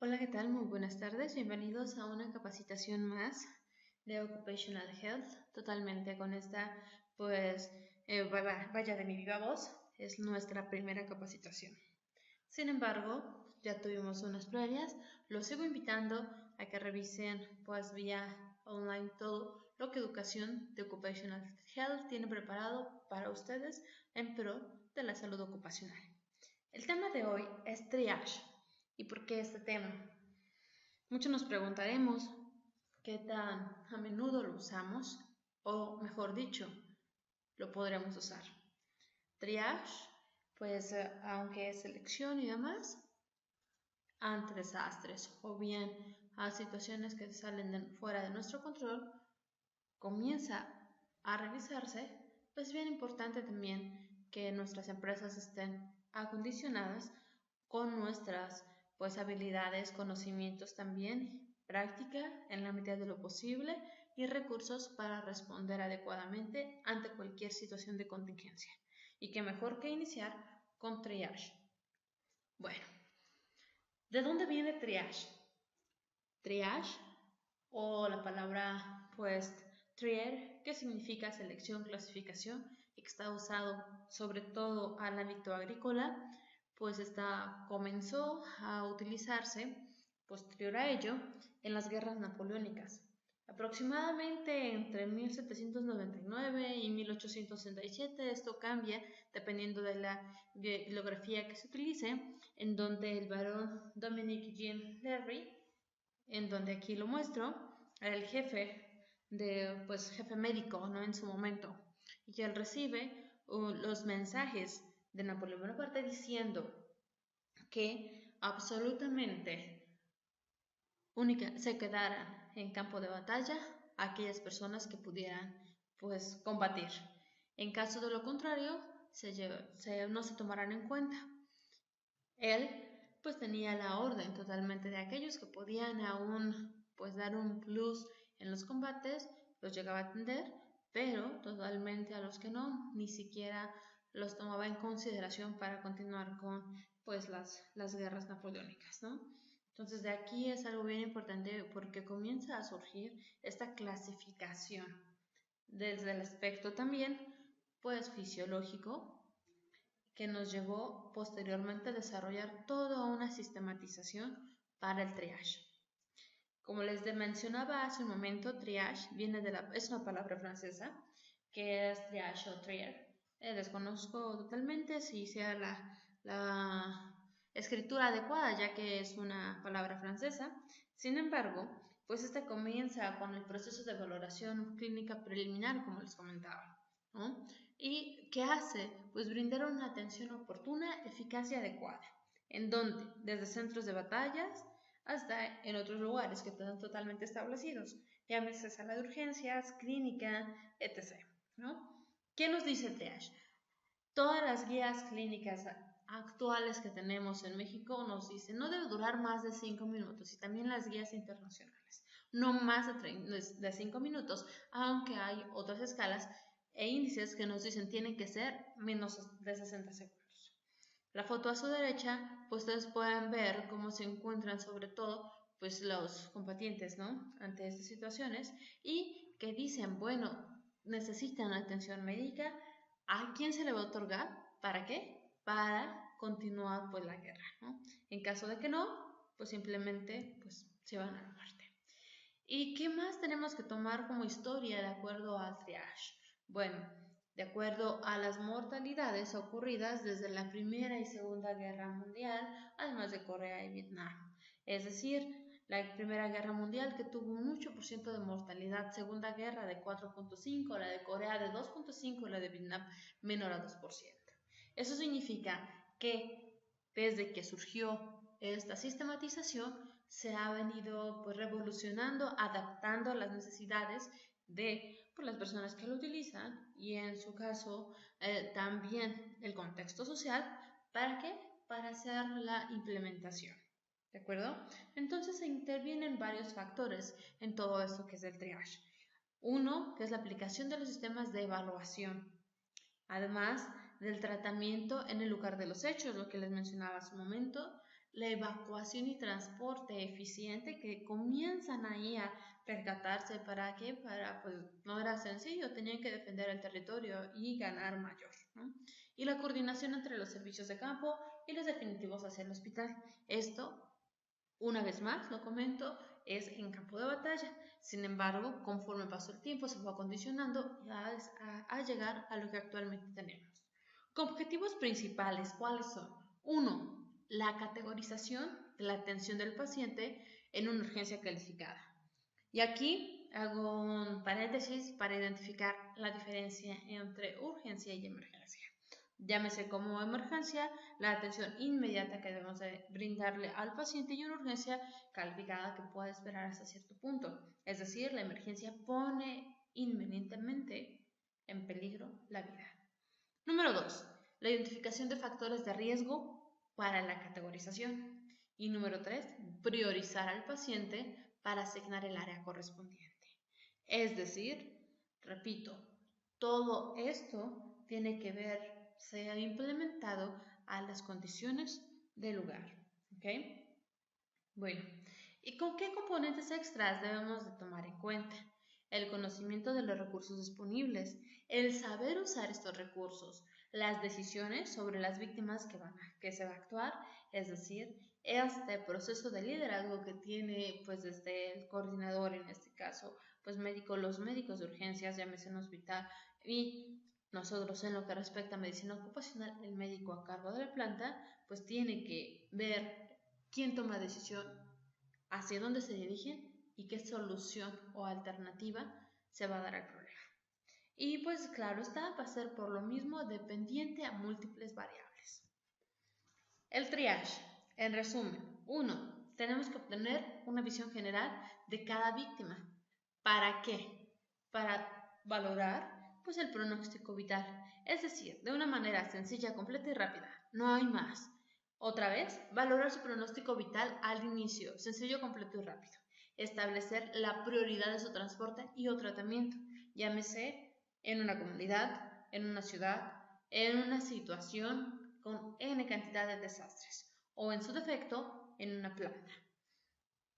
Hola, ¿qué tal? Muy buenas tardes. Bienvenidos a una capacitación más de Occupational Health, totalmente con esta, vaya de mi viva voz, es nuestra primera capacitación. Sin embargo, ya tuvimos unas previas, los sigo invitando a que revisen pues vía online todo lo que Educación de Occupational Health tiene preparado para ustedes en pro de la salud ocupacional. El tema de hoy es triage. ¿Y por qué este tema? Muchos nos preguntaremos qué tan a menudo lo usamos, o mejor dicho, lo podremos usar. Triage, pues aunque es selección y demás, ante desastres o bien a situaciones que salen fuera de nuestro control, comienza a revisarse, pues es bien importante también que nuestras empresas estén acondicionadas con nuestras habilidades, conocimientos también, práctica en la medida de lo posible y recursos para responder adecuadamente ante cualquier situación de contingencia. Y qué mejor que iniciar con triage. Bueno, ¿de dónde viene triage? Triage o la palabra trier, que significa selección, clasificación, y que está usado sobre todo al ámbito agrícola, pues comenzó a utilizarse posterior a ello en las guerras napoleónicas. Aproximadamente entre 1799 y 1867, esto cambia dependiendo de la bibliografía que se utilice, en donde el barón Dominique Jean Lery, en donde aquí lo muestro, era el jefe jefe médico, ¿no? En su momento, y él recibe los mensajes de Napoleón Bonaparte diciendo que absolutamente se quedaran en campo de batalla aquellas personas que pudieran combatir. En caso de lo contrario, no se tomarán en cuenta. Él tenía la orden totalmente de aquellos que podían aún dar un plus en los combates, los llegaba a atender, pero totalmente a los que no, ni siquiera los tomaba en consideración para continuar con las guerras napoleónicas, ¿no? Entonces de aquí es algo bien importante porque comienza a surgir esta clasificación desde el aspecto también fisiológico, que nos llevó posteriormente a desarrollar toda una sistematización para el triage. Como les mencionaba hace un momento, triage es una palabra francesa, que es triage o trier. Desconozco totalmente si sea la escritura adecuada, ya que es una palabra francesa. Sin embargo, esta comienza con el proceso de valoración clínica preliminar, como les comentaba, ¿no? ¿Y qué hace? Pues brindar una atención oportuna, eficaz y adecuada. ¿En dónde? Desde centros de batallas hasta en otros lugares que están totalmente establecidos, llámese sala de urgencias, clínica, etc., ¿no? ¿Qué nos dice el triage? Todas las guías clínicas actuales que tenemos en México nos dicen no debe durar más de 5 minutos, y también las guías internacionales, no más de 5 minutos, aunque hay otras escalas e índices que nos dicen tienen que ser menos de 60 segundos. La foto a su derecha, ustedes pueden ver cómo se encuentran sobre todo los combatientes, ¿no? Ante estas situaciones, y que dicen, bueno, necesitan atención médica. ¿A quién se le va a otorgar? ¿Para qué? Para continuar la guerra, ¿no? En caso de que no, simplemente se van a la muerte. ¿Y qué más tenemos que tomar como historia de acuerdo al triage? Bueno, de acuerdo a las mortalidades ocurridas desde la Primera y Segunda Guerra Mundial, además de Corea y Vietnam. Es decir, la Primera Guerra Mundial, que tuvo un 8% de mortalidad, Segunda Guerra de 4.5%, la de Corea de 2.5% y la de Vietnam menor a 2%. Eso significa que desde que surgió esta sistematización, se ha venido revolucionando, adaptando a las necesidades de las personas que lo utilizan y en su caso también el contexto social. ¿Para qué? Para hacer la implementación. ¿De acuerdo? Entonces se intervienen varios factores en todo esto que es el triage. Uno, que es la aplicación de los sistemas de evaluación. Además del tratamiento en el lugar de los hechos, lo que les mencionaba hace un momento, la evacuación y transporte eficiente, que comienzan ahí a percatarse para qué, pues no era sencillo, tenían que defender el territorio y ganar mayor, ¿no? Y la coordinación entre los servicios de campo y los definitivos hacia el hospital. Esto, una vez más, lo comento, es en campo de batalla. Sin embargo, conforme pasó el tiempo, se fue acondicionando a llegar a lo que actualmente tenemos. Con objetivos principales, ¿cuáles son? 1. La categorización de la atención del paciente en una urgencia calificada. Y aquí hago un paréntesis para identificar la diferencia entre urgencia y emergencia. Llámese como emergencia la atención inmediata que debemos de brindarle al paciente y una urgencia calificada que puede esperar hasta cierto punto. Es decir, la emergencia pone inminentemente en peligro la vida. Número 2. La identificación de factores de riesgo para la categorización. Y número 3. Priorizar al paciente para asignar el área correspondiente. Es decir, repito, todo esto tiene que ser implementado a las condiciones del lugar. ¿Ok? Bueno, ¿y con qué componentes extras debemos de tomar en cuenta? El conocimiento de los recursos disponibles, el saber usar estos recursos, las decisiones sobre las víctimas que se va a actuar, es decir, este proceso de liderazgo que tiene pues desde el coordinador, en este caso, pues los médicos de urgencias, llámese en hospital, y nosotros en lo que respecta a medicina ocupacional, el médico a cargo de la planta, pues tiene que ver quién toma decisión, hacia dónde se dirigen y qué solución o alternativa se va a dar al problema. Y pues claro está, va a ser por lo mismo dependiente a múltiples variables. El triage, en resumen, 1. Tenemos que obtener una visión general de cada víctima. ¿Para qué? Para valorar pues el pronóstico vital, es decir, de una manera sencilla, completa y rápida, no hay más. Otra vez, valorar su pronóstico vital al inicio, sencillo, completo y rápido. Establecer la prioridad de su transporte y o tratamiento, llámese en una comunidad, en una ciudad, en una situación con N cantidad de desastres, o en su defecto, en una planta.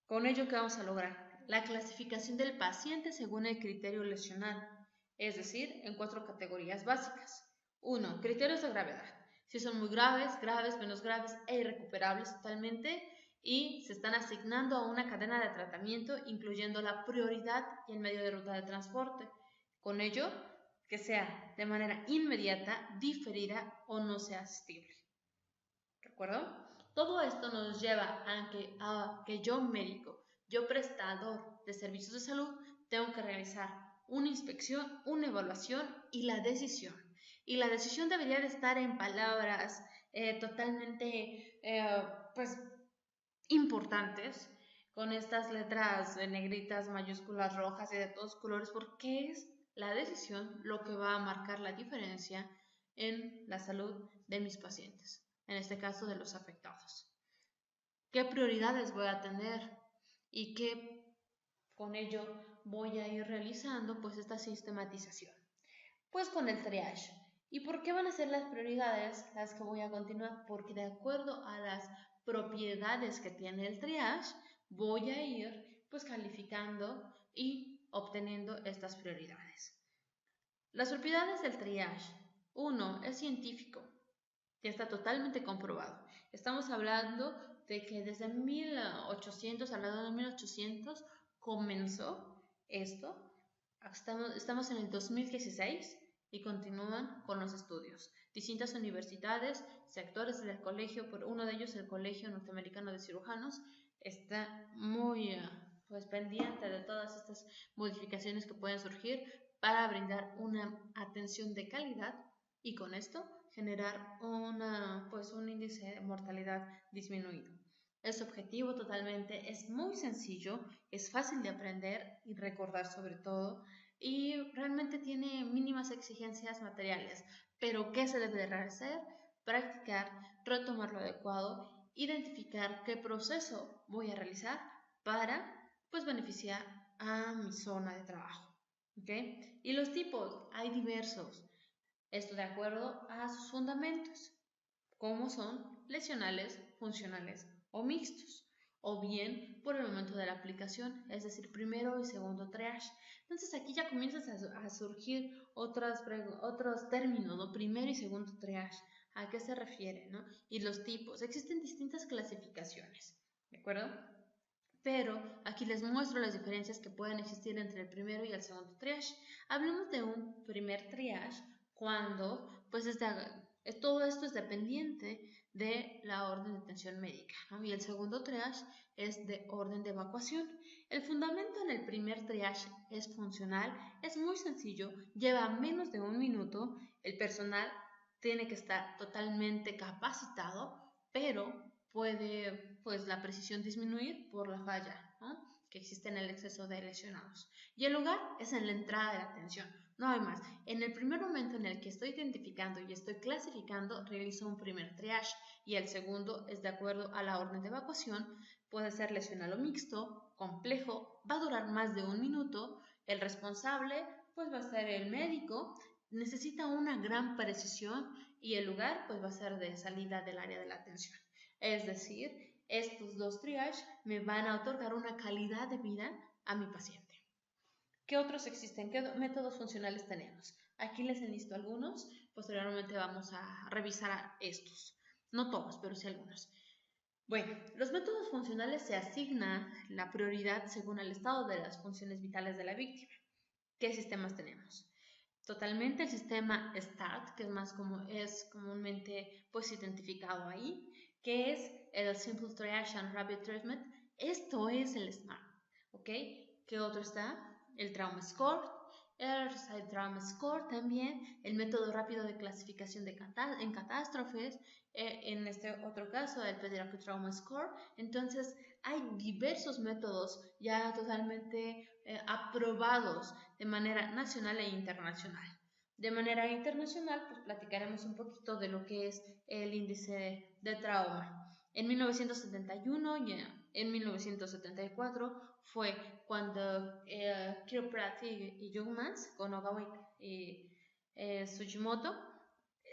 Con ello, ¿qué vamos a lograr? La clasificación del paciente según el criterio lesional, es decir, en 4 categorías básicas. 1. Criterios de gravedad. Si son muy graves, menos graves e irrecuperables totalmente, y se están asignando a una cadena de tratamiento, incluyendo la prioridad y el medio de ruta de transporte. Con ello, que sea de manera inmediata, diferida o no sea asistible. ¿De acuerdo? Todo esto nos lleva a que yo médico, yo prestador de servicios de salud, tengo que realizar una inspección, una evaluación y la decisión. Y la decisión debería de estar en palabras totalmente pues importantes, con estas letras negritas, mayúsculas, rojas y de todos colores, porque es la decisión lo que va a marcar la diferencia en la salud de mis pacientes, en este caso de los afectados. ¿Qué prioridades voy a tener? Y qué con ello voy a ir realizando pues esta sistematización. Pues con el triage. ¿Y por qué van a ser las prioridades las que voy a continuar? Porque de acuerdo a las propiedades que tiene el triage, voy a ir pues calificando y obteniendo estas prioridades. Las propiedades del triage. 1. Es científico, que está totalmente comprobado. Estamos hablando de que desde 1800, alrededor de 1800, comenzó esto. Estamos en el 2016 y continúan con los estudios. Distintas universidades, sectores del colegio, por uno de ellos el Colegio Norteamericano de Cirujanos, está muy pues, pendiente de todas estas modificaciones que pueden surgir para brindar una atención de calidad y con esto generar un índice de mortalidad disminuido. Este objetivo totalmente es muy sencillo, es fácil de aprender y recordar sobre todo, y realmente tiene mínimas exigencias materiales. Pero ¿qué se debe de hacer? Practicar, retomar lo adecuado, identificar qué proceso voy a realizar para pues beneficiar a mi zona de trabajo. ¿Okay? Y los tipos, hay diversos. Esto de acuerdo a sus fundamentos, como son lesionales, funcionales o mixtos, o bien por el momento de la aplicación, es decir, primero y segundo triage. Entonces aquí ya comienzan a surgir otros términos, ¿no? Primero y segundo triage, ¿a qué se refiere, no? Y los tipos, existen distintas clasificaciones, ¿de acuerdo? Pero aquí les muestro las diferencias que pueden existir entre el primero y el segundo triage. Hablemos de un primer triage cuando pues todo esto es dependiente de la orden de atención médica, ¿no? Y el segundo triage es de orden de evacuación. El fundamento en el primer triage es funcional, es muy sencillo, lleva menos de un minuto, el personal tiene que estar totalmente capacitado, pero puede pues la precisión disminuir por la falla, ¿no? Que existe en el exceso de lesionados. Y el lugar es en la entrada de la atención, no hay más. En el primer momento en el que estoy identificando y estoy clasificando, realizo un primer triage y el segundo es de acuerdo a la orden de evacuación, puede ser lesional o mixto, complejo, va a durar más de un minuto, el responsable pues va a ser el médico, necesita una gran precisión y el lugar pues va a ser de salida del área de la atención. Es decir, estos dos triages me van a otorgar una calidad de vida a mi paciente. ¿Qué otros existen? ¿Qué métodos funcionales tenemos? Aquí les enlisto algunos, posteriormente vamos a revisar estos. No todos, pero sí algunos. Bueno, los métodos funcionales se asigna la prioridad según el estado de las funciones vitales de la víctima. ¿Qué sistemas tenemos? Totalmente el sistema START, que es comúnmente pues identificado ahí, que es el Simple Triage and Rapid Treatment. Esto es el SMART, ¿ok? ¿Qué otro está? El Trauma Score, el Trauma Score también, el método rápido de clasificación en catástrofes, en este otro caso el Pediatric Trauma Score. Entonces hay diversos métodos ya totalmente aprobados de manera nacional e internacional. De manera internacional, pues platicaremos un poquito de lo que es el índice de trauma. En 1971 y en 1974 fue cuando Kirkpatrick y Youngmans con Ogawa y Sugimoto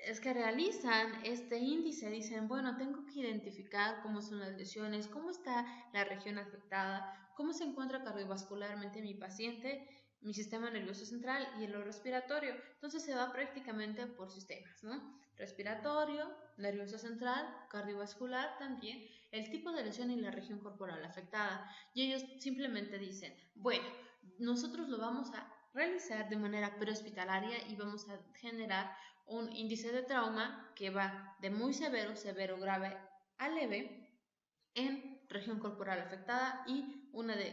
es que realizan este índice, dicen, bueno, tengo que identificar cómo son las lesiones, cómo está la región afectada, cómo se encuentra cardiovascularmente mi paciente, mi sistema nervioso central y lo respiratorio. Entonces se va prácticamente por sistemas, ¿no? Respiratorio, nervioso central, cardiovascular también, el tipo de lesión y la región corporal afectada. Y ellos simplemente dicen, bueno, nosotros lo vamos a realizar de manera prehospitalaria y vamos a generar un índice de trauma que va de muy severo, severo, grave a leve en región corporal afectada y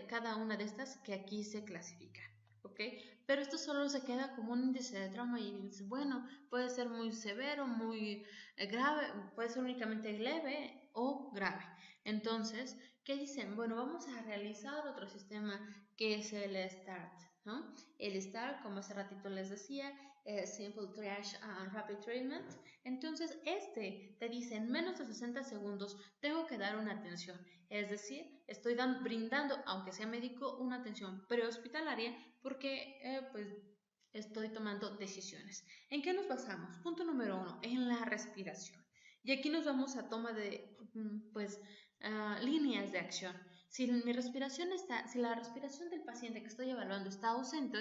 cada una de estas que aquí se clasifica, ¿ok? Pero esto solo se queda como un índice de trauma y dices, bueno, puede ser muy severo, muy grave, puede ser únicamente leve o grave. Entonces, ¿qué dicen? Bueno, vamos a realizar otro sistema que es el START, ¿no? El START, como hace ratito les decía, Simple Triage and Rapid Treatment. Entonces, te dice en menos de 60 segundos tengo que dar una atención. Es decir, estoy brindando, aunque sea médico, una atención prehospitalaria porque pues estoy tomando decisiones. ¿En qué nos basamos? Punto número 1, en la respiración. Y aquí nos vamos a toma de líneas de acción. Si la respiración del paciente que estoy evaluando está ausente,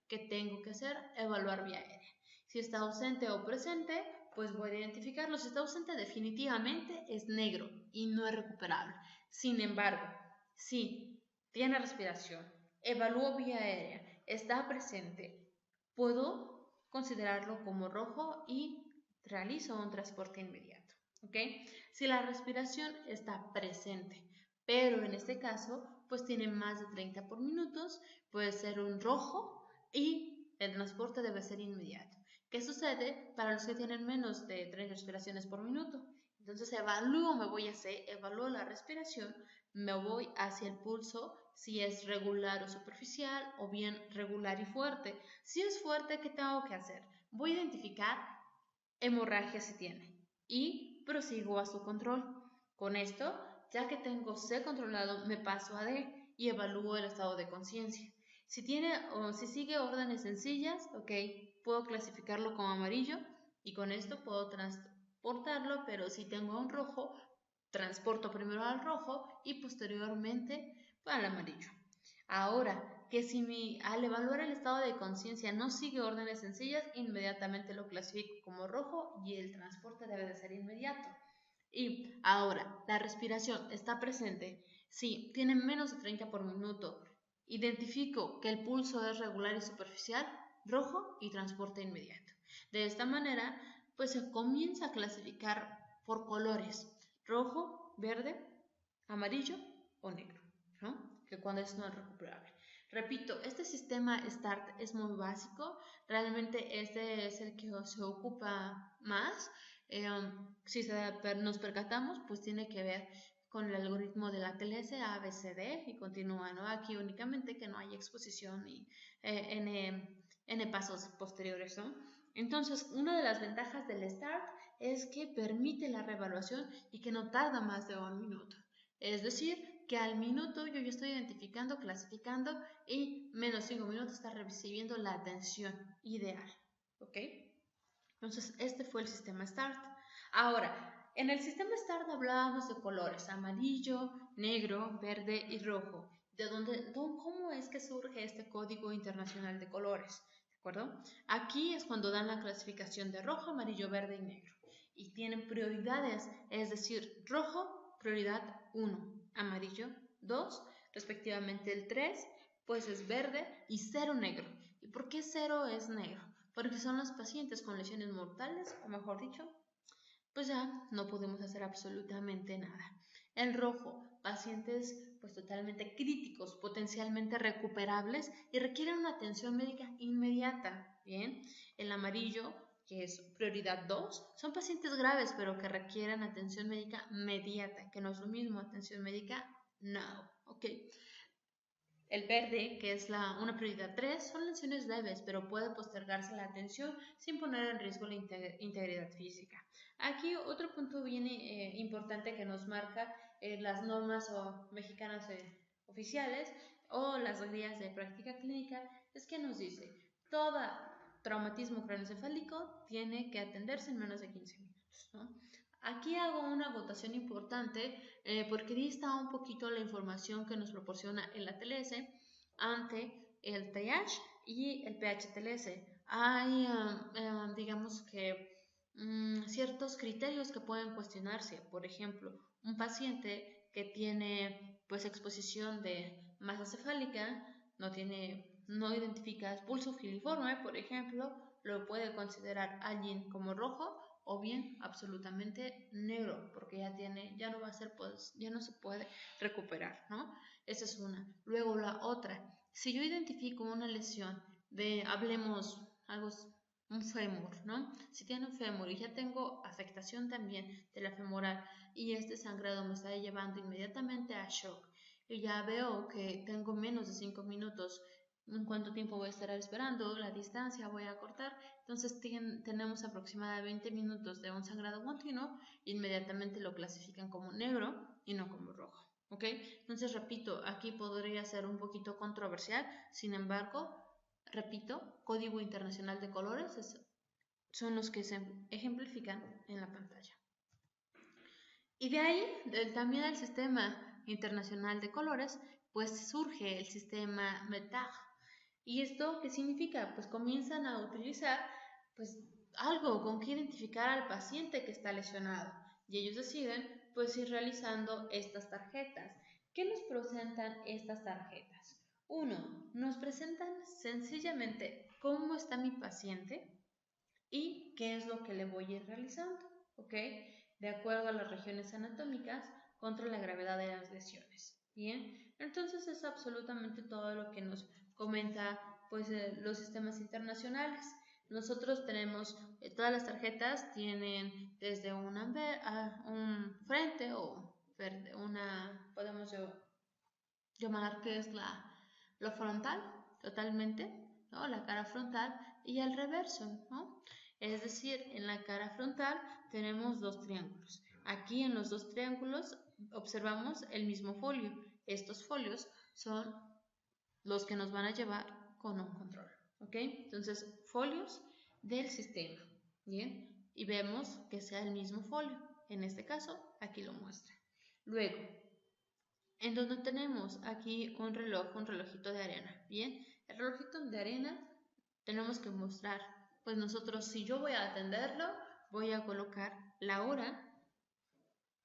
¿qué tengo que hacer? Evaluar vía aérea. Si está ausente o presente, pues voy a identificarlo. Si está ausente, definitivamente es negro y no es recuperable. Sin embargo, si tiene respiración, evalúo vía aérea, está presente, puedo considerarlo como rojo y realizo un transporte inmediato. ¿Ok? Si la respiración está presente, pero en este caso, pues tiene más de 30 por minutos, puede ser un rojo y el transporte debe ser inmediato. ¿Qué sucede para los que tienen menos de 30 respiraciones por minuto? Entonces evalúo la respiración, me voy hacia el pulso, si es regular o superficial, o bien regular y fuerte. Si es fuerte, ¿qué tengo que hacer? Voy a identificar hemorragia si tiene y prosigo a su control. Con esto, ya que tengo C controlado, me paso a D y evalúo el estado de conciencia. Si sigue órdenes sencillas, ok, puedo clasificarlo como amarillo y con esto puedo transportarlo, pero si tengo un rojo, transporto primero al rojo y posteriormente al amarillo. Ahora, que si al evaluar el estado de conciencia no sigue órdenes sencillas, inmediatamente lo clasifico como rojo y el transporte debe de ser inmediato. Y ahora, la respiración está presente. Si tiene menos de 30 por minuto, identifico que el pulso es regular y superficial, rojo y transporte inmediato. De esta manera, pues se comienza a clasificar por colores, rojo, verde, amarillo o negro, ¿no? Que cuando es no recuperable. Repito, este sistema START es muy básico, realmente este es el que se ocupa más. Si nos percatamos, pues tiene que ver con el algoritmo de la TLS ABCD y continúa, ¿no? Aquí únicamente que no hay exposición y N pasos posteriores, ¿no? Entonces, una de las ventajas del START es que permite la reevaluación y que no tarda más de 1 minuto. Es decir, que al minuto yo ya estoy identificando, clasificando y menos 5 minutos está recibiendo la atención ideal. ¿Ok? Entonces, este fue el sistema START. Ahora, en el sistema START hablábamos de colores, amarillo, negro, verde y rojo. ¿Cómo es que surge este código internacional de colores? ¿De acuerdo? Aquí es cuando dan la clasificación de rojo, amarillo, verde y negro. Y tienen prioridades, es decir, rojo, prioridad 1, amarillo 2, respectivamente el 3, pues es verde y 0 negro. ¿Y por qué 0 es negro? Porque son los pacientes con lesiones mortales, o mejor dicho, pues ya no podemos hacer absolutamente nada. El rojo, pacientes pues totalmente críticos, potencialmente recuperables y requieren una atención médica inmediata. Bien, el amarillo, que es prioridad 2, son pacientes graves pero que requieren atención médica inmediata, que no es lo mismo atención médica now, ¿ok? El verde, que es una prioridad 3, son lesiones leves, pero puede postergarse la atención sin poner en riesgo la integridad física. Aquí otro punto bien importante que nos marca las normas mexicanas oficiales o las guías de práctica clínica es que nos dice, todo traumatismo craneoencefálico tiene que atenderse en menos de 15 minutos, ¿no? Aquí hago una acotación importante porque dista un poquito la información que nos proporciona el ATLS ante el TH y el PHTLS. Hay, digamos que, ciertos criterios que pueden cuestionarse. Por ejemplo, un paciente que tiene pues exposición de masa cefálica, no identifica pulso filiforme, por ejemplo, lo puede considerar alguien como rojo o bien absolutamente negro, porque ya no va a ser, pues, ya no se puede recuperar, ¿no? Esa es una. Luego la otra, si yo identifico una lesión hablemos un fémur, ¿no? Si tiene un fémur y ya tengo afectación también de la femoral y este sangrado me está llevando inmediatamente a shock y ya veo que tengo menos de 5 minutos, ¿en cuánto tiempo voy a estar esperando? La distancia voy a cortar. Entonces tenemos aproximadamente 20 minutos de un sangrado continuo, inmediatamente lo clasifican como negro y no como rojo. ¿Ok? Entonces repito, aquí podría ser un poquito controversial, sin embargo, repito, Código Internacional de Colores son los que se ejemplifican en la pantalla. Y de ahí, también el Sistema Internacional de Colores, pues surge el sistema METAG. ¿Y esto qué significa? Pues comienzan a utilizar pues algo con que identificar al paciente que está lesionado y ellos deciden pues ir realizando estas tarjetas. ¿Qué nos presentan estas tarjetas? 1. Nos presentan sencillamente cómo está mi paciente y qué es lo que le voy a ir realizando, ¿ok? De acuerdo a las regiones anatómicas contra la gravedad de las lesiones. Bien, entonces es absolutamente todo lo que nos comenta pues los sistemas internacionales. Nosotros tenemos, todas las tarjetas tienen desde un frente o podemos llamar que es lo frontal, totalmente, ¿no? La cara frontal y el reverso, ¿no? Es decir, en la cara frontal tenemos dos triángulos. Aquí en los dos triángulos observamos el mismo folio. Estos folios son los que nos van a llevar con un control, ¿ok? Entonces, folios del sistema, ¿bien? Y vemos que sea el mismo folio. En este caso, aquí lo muestra. Luego, en donde tenemos aquí un relojito de arena. Bien, el relojito de arena tenemos que mostrar, pues nosotros, si yo voy a atenderlo, voy a colocar la hora,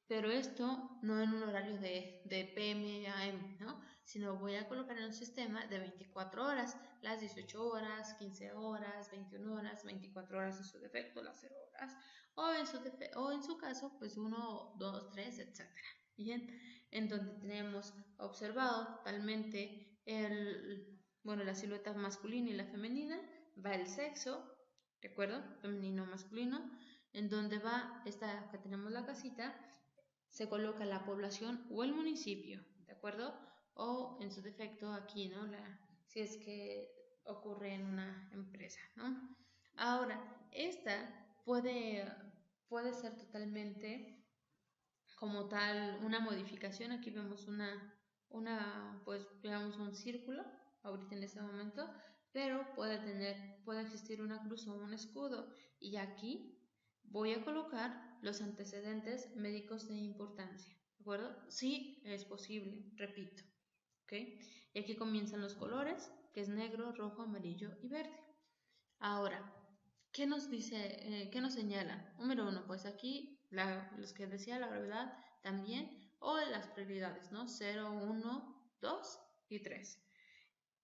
pero esto no en un horario de PM a AM, ¿no? Sino voy a colocar en un sistema de 24 horas, las 18 horas, 15 horas, 21 horas, 24 horas en su defecto, las 0 horas, o en su caso, pues 1, 2, 3, etc. Bien, en donde tenemos observado totalmente la silueta masculina y la femenina, va el sexo, ¿de acuerdo? Femenino, masculino, en donde va acá tenemos la casita, se coloca la población o el municipio, ¿de acuerdo? O en su defecto aquí, ¿no? Si es que ocurre en una empresa, ¿no? Ahora, esta puede ser totalmente como tal una modificación. Aquí vemos pues digamos un círculo ahorita en este momento, pero puede existir una cruz o un escudo, y aquí voy a colocar los antecedentes médicos de importancia, ¿de acuerdo? Sí, es posible, repito, ¿ok? Y aquí comienzan los colores, que es negro, rojo, amarillo y verde. Ahora, ¿qué nos dice, qué nos señala? Número 1, pues aquí los que decía la gravedad también, o las prioridades, ¿no? 0, 1, 2 y 3.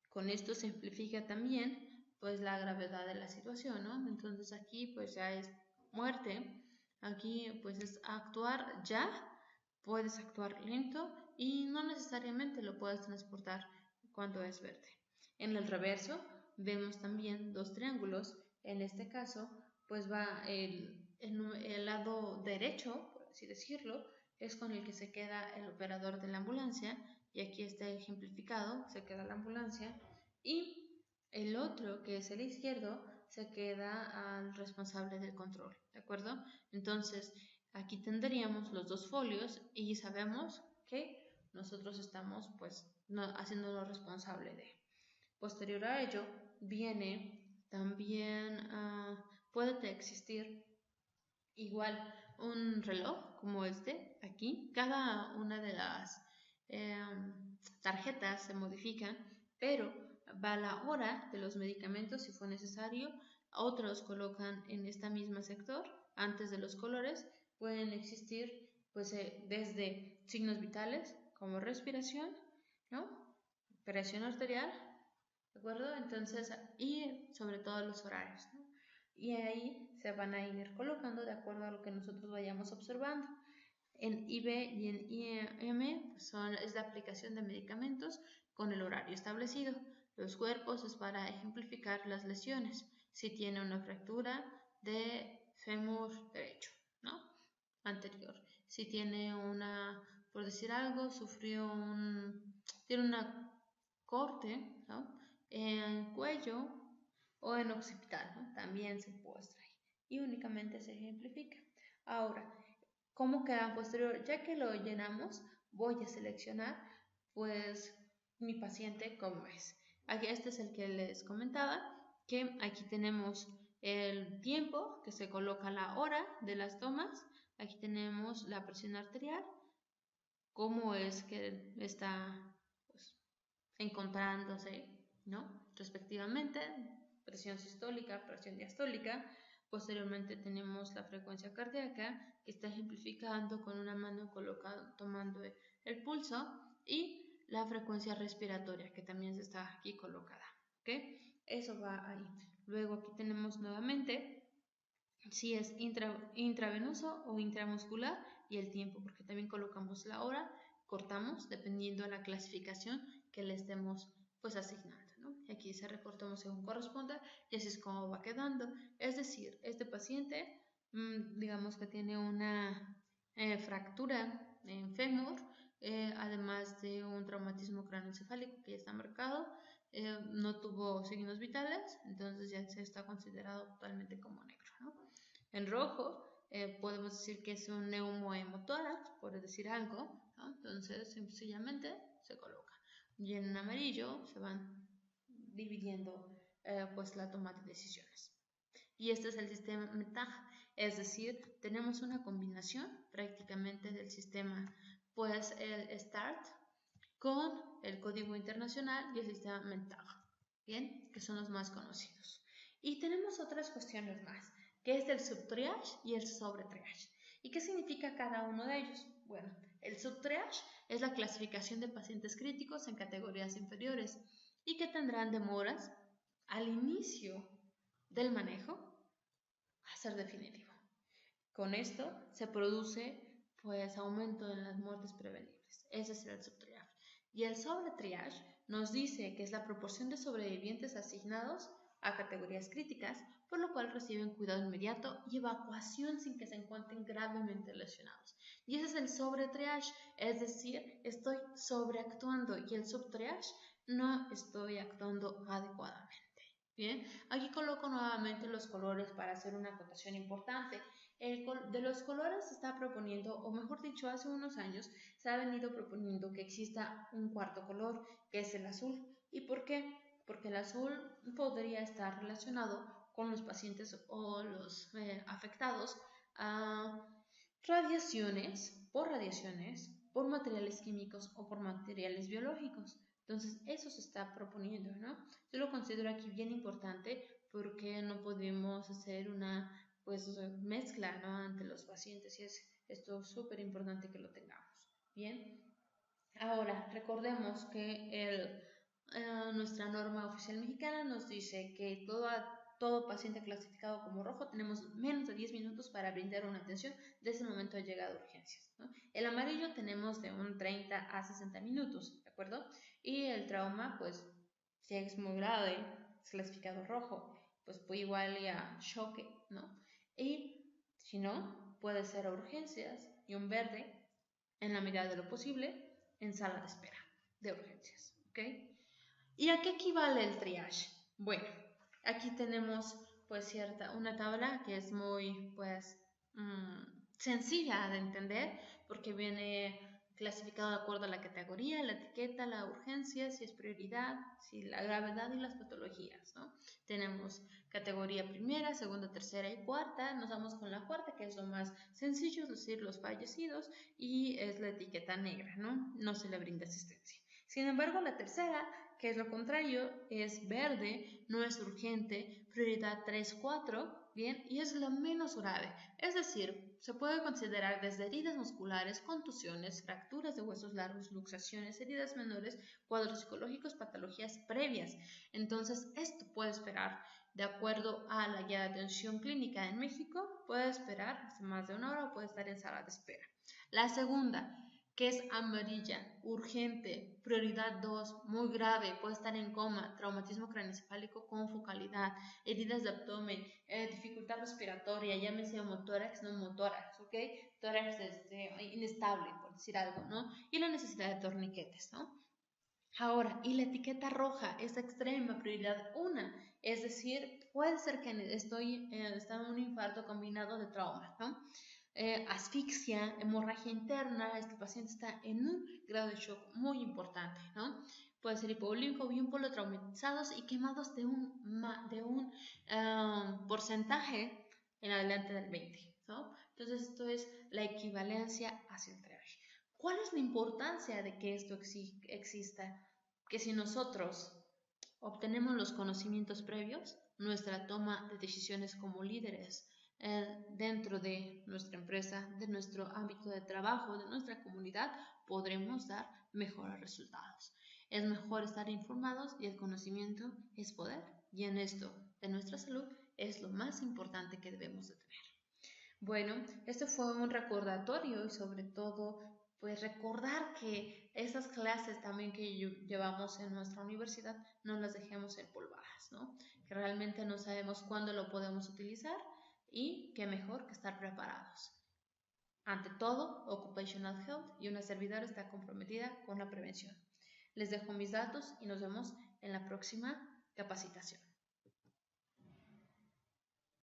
Con esto se simplifica también pues la gravedad de la situación, ¿no? Entonces aquí pues ya es muerte, aquí pues es actuar ya, puedes actuar lento y no necesariamente lo puedes transportar cuando es verde. En el reverso vemos también dos triángulos. En este caso pues va el lado derecho, por así decirlo, es con el que se queda el operador de la ambulancia, y aquí está ejemplificado, se queda la ambulancia, y el otro, que es el izquierdo, se queda al responsable del control, ¿de acuerdo? Entonces, aquí tendríamos los dos folios y sabemos que nosotros estamos pues haciéndolo responsable de. Posterior a ello, viene también, puede existir igual un reloj como este aquí. Cada una de las tarjetas se modifican, pero va la hora de los medicamentos si fue necesario. Otros colocan en esta misma sector, antes de los colores, pueden existir pues desde signos vitales como respiración, ¿no? Presión arterial, ¿de acuerdo? Entonces, y sobre todo los horarios, ¿no? Y ahí se van a ir colocando de acuerdo a lo que nosotros vayamos observando. En IV y en IM pues es la aplicación de medicamentos con el horario establecido. Los cuerpos es para ejemplificar las lesiones. Si tiene una fractura de fémur derecho, ¿no? Anterior. Si tiene por decir algo, tiene una corte, ¿no? En cuello o en occipital, ¿no? También se muestra ahí y únicamente se ejemplifica. Ahora, ¿cómo queda posterior? Ya que lo llenamos, voy a seleccionar pues mi paciente como es. Aquí este es el que les comentaba, que aquí tenemos el tiempo, que se coloca la hora de las tomas. Aquí tenemos la presión arterial, cómo es que está pues, encontrándose, ¿no? Respectivamente, presión sistólica, presión diastólica. Posteriormente tenemos la frecuencia cardíaca, que está ejemplificando con una mano tomando el pulso, y la frecuencia respiratoria, que también se está aquí colocada, ¿ok? Eso va ahí. Luego aquí tenemos nuevamente si es intravenoso o intramuscular y el tiempo, porque también colocamos la hora, cortamos dependiendo de la clasificación que le estemos pues asignando, ¿no? Y aquí se recortamos según corresponda y así es como va quedando. Es decir, este paciente, digamos que tiene una fractura en fémur, además de un traumatismo craneoencefálico que ya está marcado, no tuvo signos vitales, entonces ya se está considerado totalmente como negro, ¿no? En rojo podemos decir que es un neumohemotórax, por decir algo, ¿no? Entonces sencillamente se coloca. Y en amarillo se van dividiendo pues la toma de decisiones. Y este es el sistema METAG, es decir, tenemos una combinación prácticamente del sistema pues el START con el Código Internacional y el sistema Mentag, bien, que son los más conocidos. Y tenemos otras cuestiones más, que es el subtriage y el sobretriage. ¿Y qué significa cada uno de ellos? Bueno, el subtriage es la clasificación de pacientes críticos en categorías inferiores y que tendrán demoras al inicio del manejo a ser definitivo. Con esto se produce pues aumento en las muertes prevenibles. Ese es el subtriage. Y el sobretriage nos dice que es la proporción de sobrevivientes asignados a categorías críticas, por lo cual reciben cuidado inmediato y evacuación sin que se encuentren gravemente lesionados. Y ese es el sobretriage, es decir, estoy sobreactuando, y el subtriage no estoy actuando adecuadamente. Bien, aquí coloco nuevamente los colores para hacer una acotación importante. De los colores se está proponiendo, o mejor dicho, hace unos años se ha venido proponiendo que exista un cuarto color, que es el azul. ¿Y por qué? Porque el azul podría estar relacionado con los pacientes o los afectados a radiaciones, por materiales químicos o por materiales biológicos. Entonces, eso se está proponiendo, ¿no? Yo lo considero aquí bien importante porque no podemos hacer una pues mezcla, ¿no?, ante los pacientes, y es esto súper importante que lo tengamos. Bien, ahora recordemos que nuestra norma oficial mexicana nos dice que todo paciente clasificado como rojo tenemos menos de 10 minutos para brindar una atención desde el momento de llegada a urgencias, ¿no? El amarillo tenemos de un 30 a 60 minutos, ¿de acuerdo? Y el trauma, pues, si es muy grave, es clasificado rojo, pues puede igual a choque, ¿no? Y si no, puede ser a urgencias, y un verde, en la medida de lo posible, en sala de espera de urgencias, ¿ok? ¿Y a qué equivale el triage? Bueno, aquí tenemos pues una tabla que es muy pues sencilla de entender, porque viene clasificado de acuerdo a la categoría, la etiqueta, la urgencia, si es prioridad, si la gravedad y las patologías, ¿no? Tenemos categoría primera, segunda, tercera y cuarta. Nos vamos con la cuarta, que es lo más sencillo, es decir, los fallecidos, y es la etiqueta negra, ¿no? No se le brinda asistencia. Sin embargo, la tercera, que es lo contrario, es verde, no es urgente, prioridad 3-4, bien, y es la menos grave. Es decir, se puede considerar desde heridas musculares, contusiones, fracturas de huesos largos, luxaciones, heridas menores, cuadros psicológicos, patologías previas. Entonces, esto puede esperar. De acuerdo a la guía de atención clínica en México, puede esperar hasta más de una hora o puede estar en sala de espera. La segunda, que es amarilla, urgente, prioridad 2, muy grave, puede estar en coma, traumatismo craneoencefálico con focalidad, heridas de abdomen, dificultad respiratoria, llámese homotórax, no homotórax, ¿ok? Tórax inestable, por decir algo, ¿no? Y la necesidad de torniquetes, ¿no? Ahora, y la etiqueta roja es extrema, prioridad 1, es decir, puede ser que está en un infarto combinado de traumas, ¿no? Asfixia, hemorragia interna, este paciente está en un grado de shock muy importante, ¿no? Puede ser hipovolémico, bien politraumatizados y quemados de un porcentaje en adelante del 20, ¿no? Entonces, esto es la equivalencia hacia el triage. ¿Cuál es la importancia de que esto exista? Que si nosotros obtenemos los conocimientos previos, nuestra toma de decisiones como líderes dentro de nuestra empresa, de nuestro ámbito de trabajo, de nuestra comunidad, podremos dar mejores resultados. Es mejor estar informados, y el conocimiento es poder, y en esto de nuestra salud es lo más importante que debemos de tener. Bueno, este fue un recordatorio, y sobre todo pues recordar que esas clases también que llevamos en nuestra universidad no las dejemos empolvadas, ¿no? Que realmente no sabemos cuándo lo podemos utilizar, y qué mejor que estar preparados. Ante todo, Occupational Health y una servidora está comprometida con la prevención. Les dejo mis datos y nos vemos en la próxima capacitación.